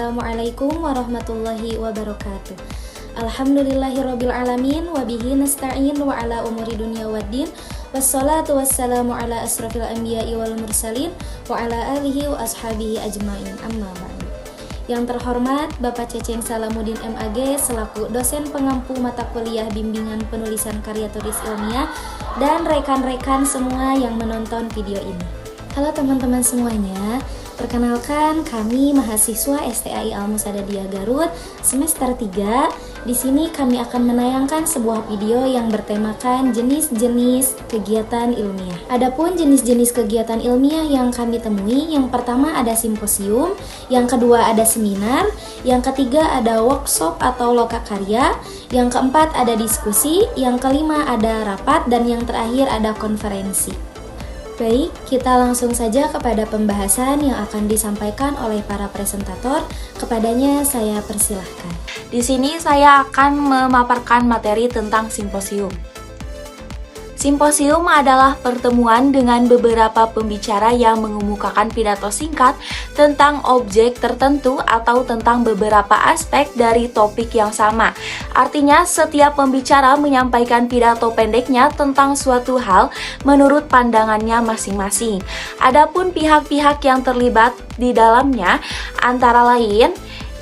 Assalamualaikum warahmatullahi wabarakatuh. Alhamdulillahirabbil alamin wa bihi nasta'in wa ala umuri dunya waddin. Wassalatu wassalamu ala asrofil anbiya'i wal mursalin wa ala alihi wa ashabihi ajmain. Amma ba'du. Yang terhormat Bapak Ceceng Salamuddin MAG selaku dosen pengampu mata kuliah bimbingan penulisan karya tulis ilmiah dan rekan-rekan semua yang menonton video ini. Halo teman-teman semuanya. Perkenalkan, kami mahasiswa STAI Al-Musadadiyah Garut semester 3. Di sini kami akan menayangkan sebuah video yang bertemakan jenis-jenis kegiatan ilmiah. Adapun jenis-jenis kegiatan ilmiah yang kami temui, yang pertama ada simposium, yang kedua ada seminar, yang ketiga ada workshop atau lokakarya, yang keempat ada diskusi, yang kelima ada rapat, dan yang terakhir ada konferensi. Baik, kita langsung saja kepada pembahasan yang akan disampaikan oleh para presentator. Kepadanya saya persilahkan. Di sini saya akan memaparkan materi tentang simposium. Simposium adalah pertemuan dengan beberapa pembicara yang mengemukakan pidato singkat tentang objek tertentu atau tentang beberapa aspek dari topik yang sama. Artinya, setiap pembicara menyampaikan pidato pendeknya tentang suatu hal menurut pandangannya masing-masing. Adapun pihak-pihak yang terlibat di dalamnya antara lain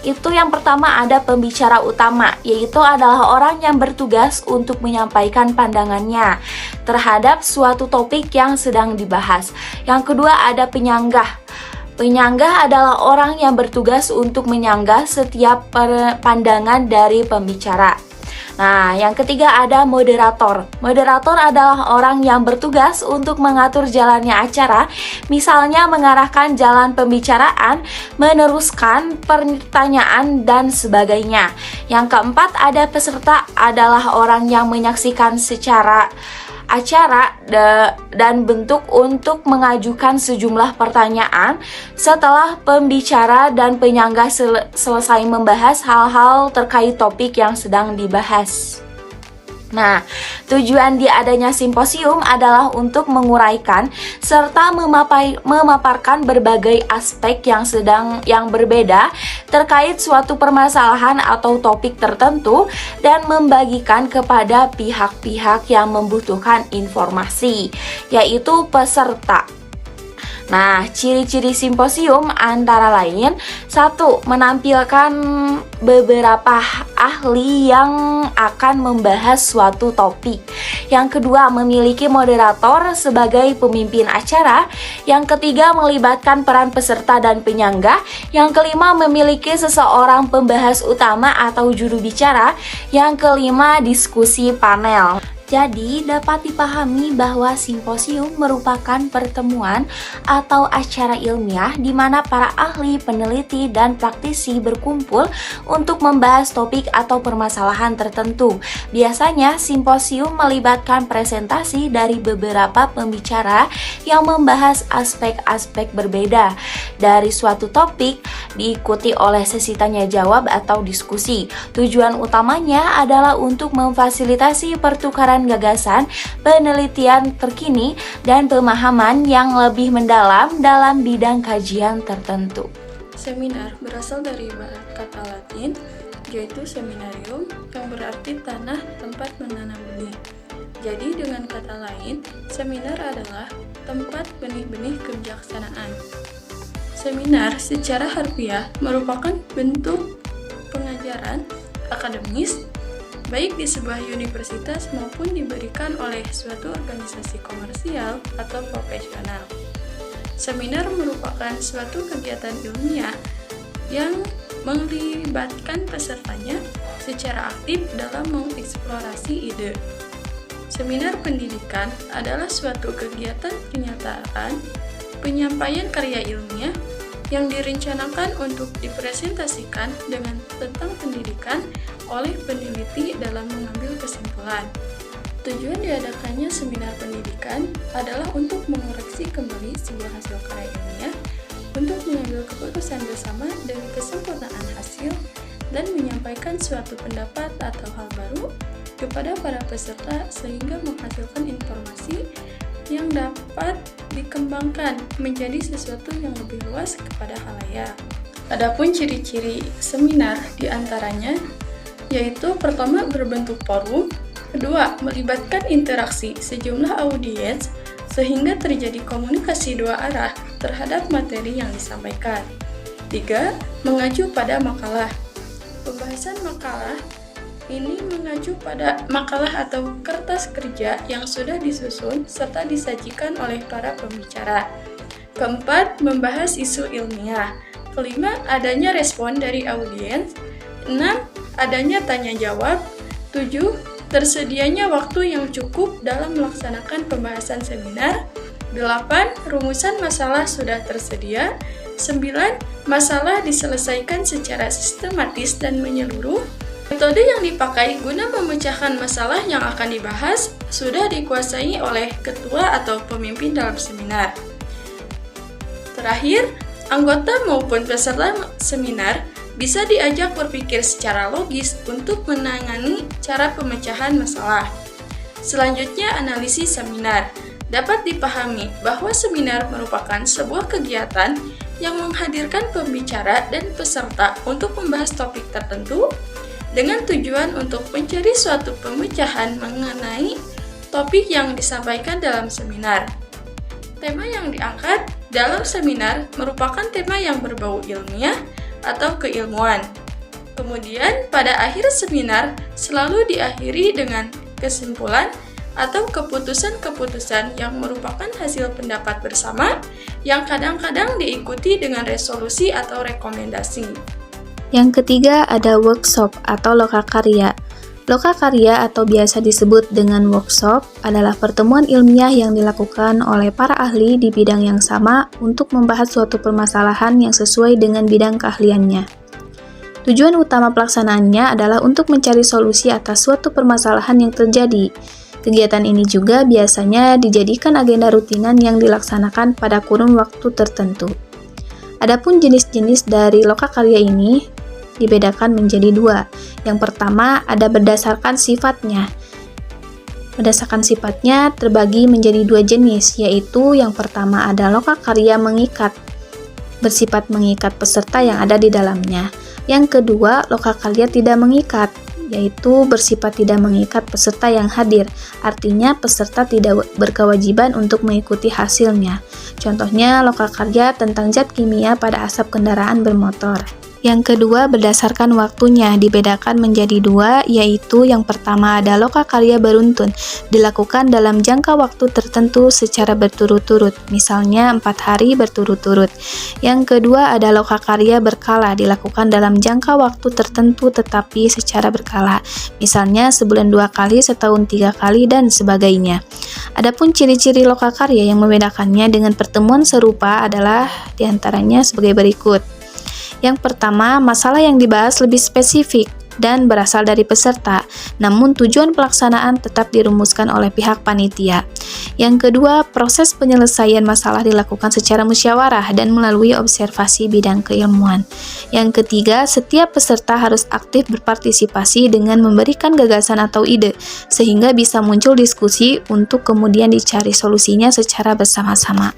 itu yang pertama ada pembicara utama, yaitu adalah orang yang bertugas untuk menyampaikan pandangannya terhadap suatu topik yang sedang dibahas. Yang kedua ada penyanggah. Penyanggah adalah orang yang bertugas untuk menyanggah setiap pandangan dari pembicara. Nah, yang ketiga ada moderator. Moderator adalah orang yang bertugas untuk mengatur jalannya acara, misalnya mengarahkan jalan pembicaraan, meneruskan pertanyaan, dan sebagainya. Yang keempat ada peserta, adalah orang yang menyaksikan secara acara dan bentuk untuk mengajukan sejumlah pertanyaan setelah pembicara dan penyanggah selesai membahas hal-hal terkait topik yang sedang dibahas. Nah, tujuan diadanya simposium adalah untuk menguraikan serta memaparkan berbagai aspek yang berbeda terkait suatu permasalahan atau topik tertentu dan membagikan kepada pihak-pihak yang membutuhkan informasi, yaitu peserta. Nah, ciri-ciri simposium antara lain: 1. Menampilkan beberapa ahli yang akan membahas suatu topik. Yang kedua, memiliki moderator sebagai pemimpin acara. Yang ketiga, melibatkan peran peserta dan penyanggah. Yang kelima, memiliki seseorang pembahas utama atau juru bicara. Yang kelima, diskusi panel. Jadi, dapat dipahami bahwa simposium merupakan pertemuan atau acara ilmiah di mana para ahli, peneliti, dan praktisi berkumpul untuk membahas topik atau permasalahan tertentu. Biasanya, simposium melibatkan presentasi dari beberapa pembicara yang membahas aspek-aspek berbeda dari suatu topik, diikuti oleh sesi tanya jawab atau diskusi. Tujuan utamanya adalah untuk memfasilitasi pertukaran gagasan, penelitian terkini, dan pemahaman yang lebih mendalam dalam bidang kajian tertentu. Seminar berasal dari kata Latin, yaitu seminarium, yang berarti tanah tempat menanam benih. Jadi dengan kata lain, seminar adalah tempat benih-benih kebijaksanaan. Seminar secara harfiah merupakan bentuk pengajaran akademis baik di sebuah universitas maupun diberikan oleh suatu organisasi komersial atau profesional. Seminar merupakan suatu kegiatan ilmiah yang melibatkan pesertanya secara aktif dalam mengeksplorasi ide. Seminar pendidikan adalah suatu kegiatan penyampaian karya ilmiah yang direncanakan untuk dipresentasikan tentang pendidikan oleh peneliti dalam mengambil kesimpulan. Tujuan diadakannya seminar pendidikan adalah untuk mengoreksi kembali sebuah hasil karya ilmiah, untuk mengambil keputusan bersama dengan kesempurnaan hasil, dan menyampaikan suatu pendapat atau hal baru kepada para peserta sehingga menghasilkan informasi yang dapat dikembangkan menjadi sesuatu yang lebih luas kepada khalayak. Adapun ciri-ciri seminar diantaranya yaitu pertama berbentuk forum, kedua melibatkan interaksi sejumlah audiens sehingga terjadi komunikasi dua arah terhadap materi yang disampaikan. 3. Mengacu pada makalah. Pembahasan makalah ini mengacu pada makalah atau kertas kerja yang sudah disusun serta disajikan oleh para pembicara. Keempat, membahas isu ilmiah. Kelima, adanya respon dari audiens. 6. Adanya tanya jawab. 7. Tersedianya waktu yang cukup dalam melaksanakan pembahasan seminar. 8. Rumusan masalah sudah tersedia. 9. Masalah diselesaikan secara sistematis dan menyeluruh. Metode yang dipakai guna memecahkan masalah yang akan dibahas sudah dikuasai oleh ketua atau pemimpin dalam seminar. Terakhir, anggota maupun peserta seminar bisa diajak berpikir secara logis untuk menangani cara pemecahan masalah. Selanjutnya, analisis seminar. Dapat dipahami bahwa seminar merupakan sebuah kegiatan yang menghadirkan pembicara dan peserta untuk membahas topik tertentu dengan tujuan untuk mencari suatu pemecahan mengenai topik yang disampaikan dalam seminar. Tema yang diangkat dalam seminar merupakan tema yang berbau ilmiah atau keilmuan. Kemudian, pada akhir seminar selalu diakhiri dengan kesimpulan atau keputusan-keputusan yang merupakan hasil pendapat bersama yang kadang-kadang diikuti dengan resolusi atau rekomendasi. Yang ketiga ada workshop atau lokakarya. Lokakarya atau biasa disebut dengan workshop adalah pertemuan ilmiah yang dilakukan oleh para ahli di bidang yang sama untuk membahas suatu permasalahan yang sesuai dengan bidang keahliannya. Tujuan utama pelaksanaannya adalah untuk mencari solusi atas suatu permasalahan yang terjadi. Kegiatan ini juga biasanya dijadikan agenda rutinan yang dilaksanakan pada kurun waktu tertentu. Adapun jenis-jenis dari lokakarya ini dibedakan menjadi dua. Yang pertama ada berdasarkan sifatnya. Berdasarkan sifatnya terbagi menjadi dua jenis, yaitu yang pertama ada lokakarya mengikat, bersifat mengikat peserta yang ada di dalamnya. Yang kedua, lokakarya tidak mengikat, yaitu bersifat tidak mengikat peserta yang hadir, artinya peserta tidak berkewajiban untuk mengikuti hasilnya. Contohnya, lokakarya tentang zat kimia pada asap kendaraan bermotor. Yang kedua, berdasarkan waktunya, dibedakan menjadi dua, yaitu yang pertama ada lokakarya beruntun, dilakukan dalam jangka waktu tertentu secara berturut-turut, misalnya 4 hari berturut-turut. Yang kedua ada lokakarya berkala, dilakukan dalam jangka waktu tertentu tetapi secara berkala, misalnya sebulan 2 kali, setahun 3 kali, dan sebagainya. Adapun ciri-ciri lokakarya yang membedakannya dengan pertemuan serupa adalah diantaranya sebagai berikut. Yang pertama, masalah yang dibahas lebih spesifik dan berasal dari peserta, namun tujuan pelaksanaan tetap dirumuskan oleh pihak panitia. Yang kedua, proses penyelesaian masalah dilakukan secara musyawarah dan melalui observasi bidang keilmuan. Yang ketiga, setiap peserta harus aktif berpartisipasi dengan memberikan gagasan atau ide, sehingga bisa muncul diskusi untuk kemudian dicari solusinya secara bersama-sama.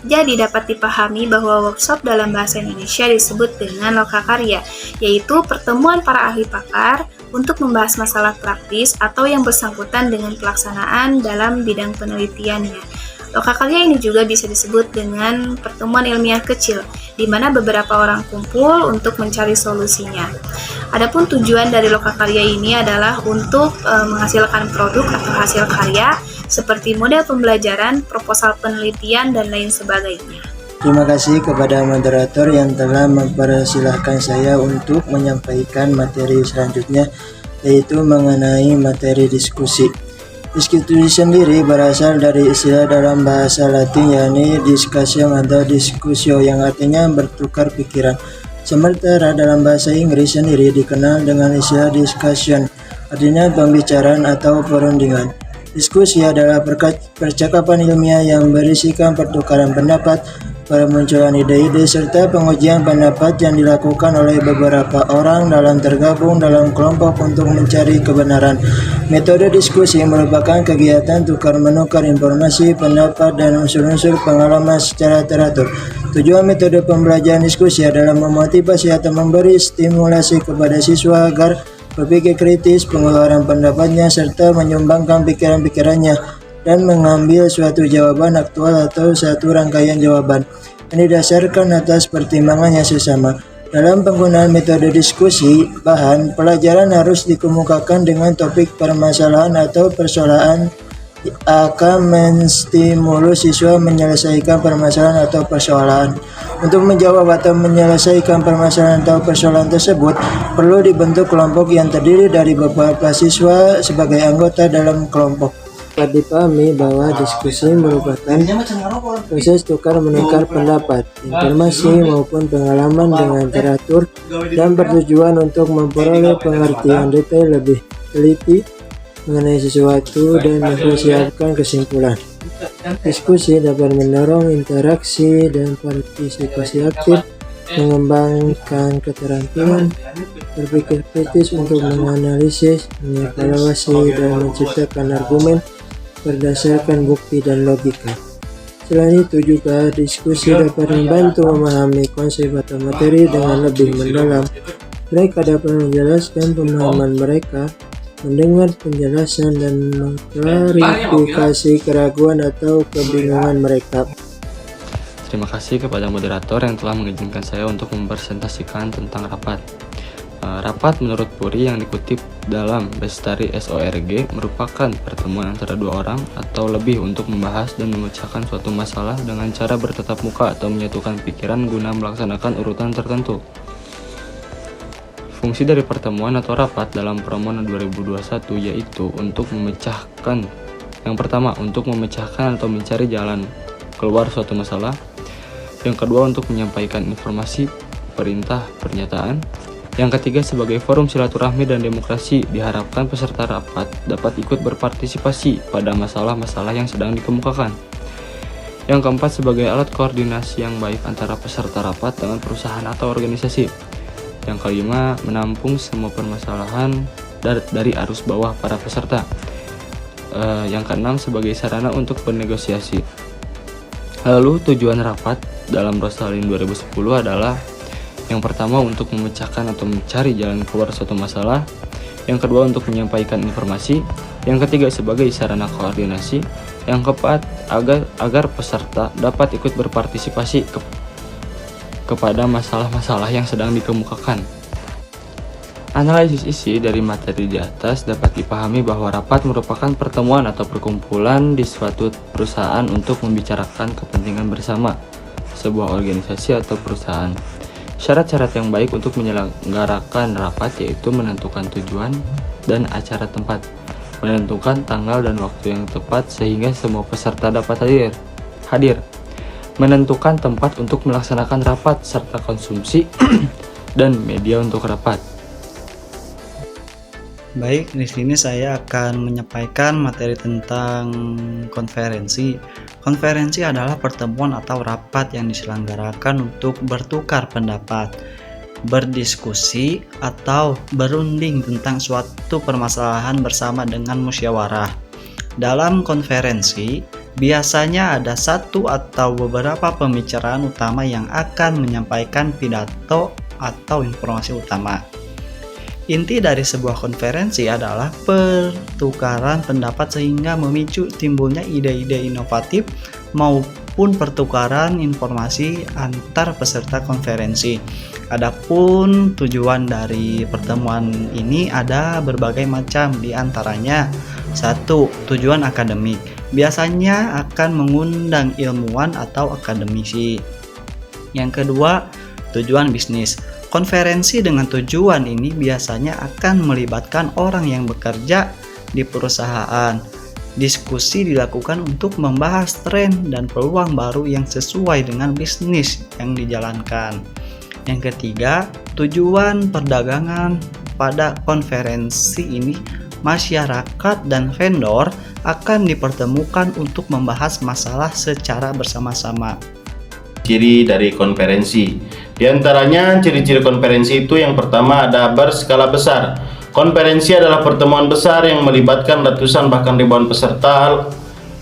Jadi dapat dipahami bahwa workshop dalam bahasa Indonesia disebut dengan lokakarya, yaitu pertemuan para ahli pakar untuk membahas masalah praktis atau yang bersangkutan dengan pelaksanaan dalam bidang penelitiannya. Lokakarya ini juga bisa disebut dengan pertemuan ilmiah kecil, di mana beberapa orang kumpul untuk mencari solusinya. Adapun tujuan dari lokakarya ini adalah untuk menghasilkan produk atau hasil karya, seperti model pembelajaran, proposal penelitian, dan lain sebagainya. Terima kasih kepada moderator yang telah mempersilahkan saya untuk menyampaikan materi selanjutnya, yaitu mengenai materi diskusi. Diskusi sendiri berasal dari istilah dalam bahasa Latin, yakni discussion atau discussio, yang artinya bertukar pikiran. Sementara dalam bahasa Inggris sendiri dikenal dengan istilah discussion, artinya pembicaraan atau perundingan. Diskusi adalah percakapan ilmiah yang berisikan pertukaran pendapat, permunculan ide-ide, serta pengujian pendapat yang dilakukan oleh beberapa orang dalam tergabung dalam kelompok untuk mencari kebenaran. Metode diskusi merupakan kegiatan tukar-menukar informasi, pendapat, dan unsur-unsur pengalaman secara teratur. Tujuan metode pembelajaran diskusi adalah memotivasi atau memberi stimulasi kepada siswa agar berpikir kritis, pengeluaran pendapatnya, serta menyumbangkan pikiran-pikirannya dan mengambil suatu jawaban aktual atau satu rangkaian jawaban yang didasarkan atas pertimbangan yang sesama. Dalam penggunaan metode diskusi, bahan pelajaran harus dikemukakan dengan topik permasalahan atau persoalan akan menstimulus siswa menyelesaikan permasalahan atau persoalan. Untuk menjawab atau menyelesaikan permasalahan atau persoalan tersebut, perlu dibentuk kelompok yang terdiri dari beberapa siswa sebagai anggota dalam kelompok. Dapat dipahami bahwa diskusi merupakan proses tukar-menukar pendapat, informasi maupun pengalaman dengan teratur dan bertujuan untuk memperoleh pengertian detail lebih teliti mengenai sesuatu dan mempersiapkan kesimpulan. Diskusi dapat mendorong interaksi dan partisipasi aktif, mengembangkan keterampilan berpikir kritis untuk menganalisis, mengevaluasi, dan menciptakan argumen berdasarkan bukti dan logika. Selain itu juga diskusi dapat membantu memahami konsep atau materi dengan lebih mendalam. Mereka dapat menjelaskan pemahaman mereka, mendengar penjelasan dan mengklarifikasi keraguan atau kebingungan mereka. Terima kasih kepada moderator yang telah mengizinkan saya untuk mempresentasikan tentang rapat. Rapat menurut Puri yang dikutip dalam Bestari SORG merupakan pertemuan antara dua orang atau lebih untuk membahas dan memecahkan suatu masalah dengan cara bertatap muka atau menyatukan pikiran guna melaksanakan urutan tertentu. Fungsi dari pertemuan atau rapat dalam Promon 2021 yaitu untuk memecahkan, yang pertama untuk memecahkan atau mencari jalan keluar suatu masalah, yang kedua untuk menyampaikan informasi, perintah, pernyataan, yang ketiga sebagai forum silaturahmi dan demokrasi. Diharapkan peserta rapat dapat ikut berpartisipasi pada masalah-masalah yang sedang dikemukakan. Yang keempat sebagai alat koordinasi yang baik antara peserta rapat dengan perusahaan atau organisasi. Yang kelima menampung semua permasalahan dari arus bawah para peserta. Yang keenam sebagai sarana untuk bernegosiasi. Lalu tujuan rapat dalam Rosalin 2010 adalah yang pertama untuk memecahkan atau mencari jalan keluar suatu masalah, yang kedua untuk menyampaikan informasi, yang ketiga sebagai sarana koordinasi, yang keempat agar peserta dapat ikut berpartisipasi kepada masalah-masalah yang sedang dikemukakan. Analisis isi dari materi di atas dapat dipahami bahwa rapat merupakan pertemuan atau perkumpulan di suatu perusahaan untuk membicarakan kepentingan bersama sebuah organisasi atau perusahaan. Syarat-syarat yang baik untuk menyelenggarakan rapat yaitu menentukan tujuan dan acara tempat, menentukan tanggal dan waktu yang tepat sehingga semua peserta dapat hadir, menentukan tempat untuk melaksanakan rapat serta konsumsi dan media untuk rapat. Baik, di sini saya akan menyampaikan materi tentang konferensi. Konferensi adalah pertemuan atau rapat yang diselenggarakan untuk bertukar pendapat, berdiskusi, atau berunding tentang suatu permasalahan bersama dengan musyawarah. Dalam konferensi, biasanya ada satu atau beberapa pembicaraan utama yang akan menyampaikan pidato atau informasi utama. Inti dari sebuah konferensi adalah pertukaran pendapat sehingga memicu timbulnya ide-ide inovatif maupun pertukaran informasi antar peserta konferensi. Adapun tujuan dari pertemuan ini ada berbagai macam, di antaranya 1. Tujuan akademik, biasanya akan mengundang ilmuwan atau akademisi. Yang kedua, tujuan bisnis. Konferensi dengan tujuan ini biasanya akan melibatkan orang yang bekerja di perusahaan. Diskusi dilakukan untuk membahas tren dan peluang baru yang sesuai dengan bisnis yang dijalankan. Yang ketiga, tujuan perdagangan. Pada konferensi ini, masyarakat dan vendor akan dipertemukan untuk membahas masalah secara bersama-sama. Ciri dari konferensi. Di antaranya ciri-ciri konferensi itu yang pertama ada berskala besar. Konferensi adalah pertemuan besar yang melibatkan ratusan bahkan ribuan peserta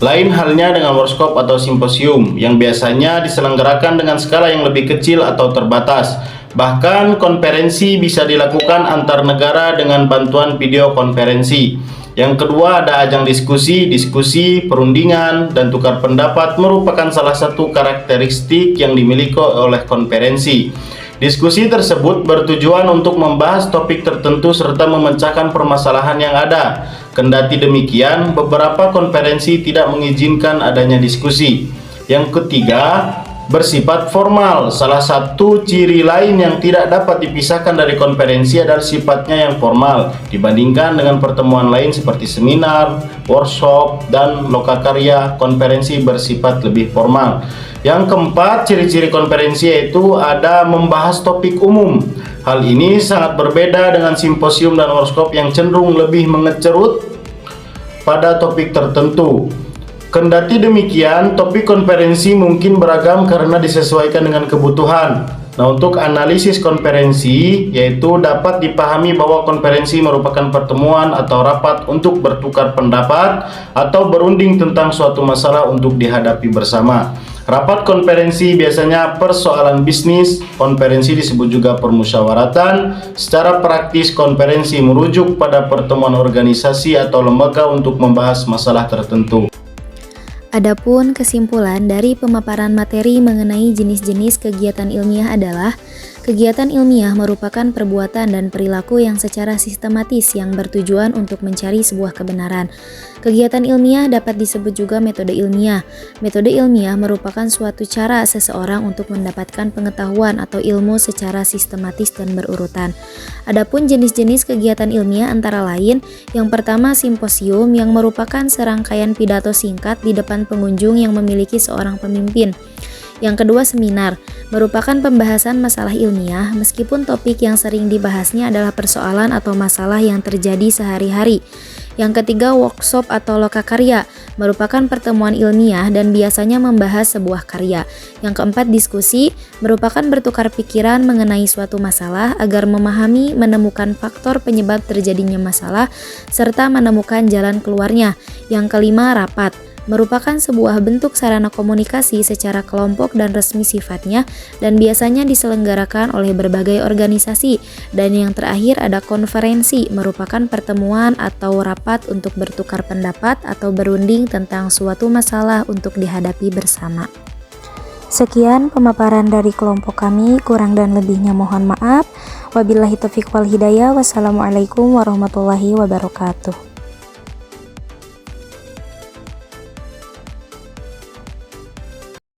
Lain halnya dengan workshop atau simposium yang biasanya diselenggarakan dengan skala yang lebih kecil atau terbatas. Bahkan konferensi bisa dilakukan antar negara dengan bantuan video konferensi. Yang kedua ada ajang diskusi, perundingan, dan tukar pendapat merupakan salah satu karakteristik yang dimiliki oleh konferensi. Diskusi tersebut bertujuan untuk membahas topik tertentu serta memecahkan permasalahan yang ada. Kendati demikian, beberapa konferensi tidak mengizinkan adanya diskusi. Yang ketiga, bersifat formal. Salah satu ciri lain yang tidak dapat dipisahkan dari konferensi adalah sifatnya yang formal dibandingkan dengan pertemuan lain seperti seminar, workshop, dan lokakarya. Konferensi bersifat lebih formal. Yang keempat, ciri-ciri konferensi yaitu ada membahas topik umum. Hal ini sangat berbeda dengan simposium dan workshop yang cenderung lebih mengecerut pada topik tertentu. Kendati demikian, topik konferensi mungkin beragam karena disesuaikan dengan kebutuhan. Nah, untuk analisis konferensi, yaitu dapat dipahami bahwa konferensi merupakan pertemuan atau rapat untuk bertukar pendapat atau berunding tentang suatu masalah untuk dihadapi bersama. Rapat konferensi biasanya persoalan bisnis, konferensi disebut juga permusyawaratan. Secara praktis, konferensi merujuk pada pertemuan organisasi atau lembaga untuk membahas masalah tertentu. Adapun kesimpulan dari pemaparan materi mengenai jenis-jenis kegiatan ilmiah adalah kegiatan ilmiah merupakan perbuatan dan perilaku yang secara sistematis yang bertujuan untuk mencari sebuah kebenaran. Kegiatan ilmiah dapat disebut juga metode ilmiah. Metode ilmiah merupakan suatu cara seseorang untuk mendapatkan pengetahuan atau ilmu secara sistematis dan berurutan. Adapun jenis-jenis kegiatan ilmiah antara lain, yang pertama simposium yang merupakan serangkaian pidato singkat di depan pengunjung yang memiliki seorang pemimpin. Yang kedua seminar, merupakan pembahasan masalah ilmiah meskipun topik yang sering dibahasnya adalah persoalan atau masalah yang terjadi sehari-hari. Yang ketiga workshop atau lokakarya, merupakan pertemuan ilmiah dan biasanya membahas sebuah karya. Yang keempat diskusi, merupakan bertukar pikiran mengenai suatu masalah agar memahami, menemukan faktor penyebab terjadinya masalah, serta menemukan jalan keluarnya. Yang kelima rapat, merupakan sebuah bentuk sarana komunikasi secara kelompok dan resmi sifatnya dan biasanya diselenggarakan oleh berbagai organisasi. Dan yang terakhir ada konferensi, merupakan pertemuan atau rapat untuk bertukar pendapat atau berunding tentang suatu masalah untuk dihadapi bersama. Sekian pemaparan dari kelompok kami, kurang dan lebihnya mohon maaf. Wabillahi taufiq wal hidayah. Wassalamualaikum warahmatullahi wabarakatuh.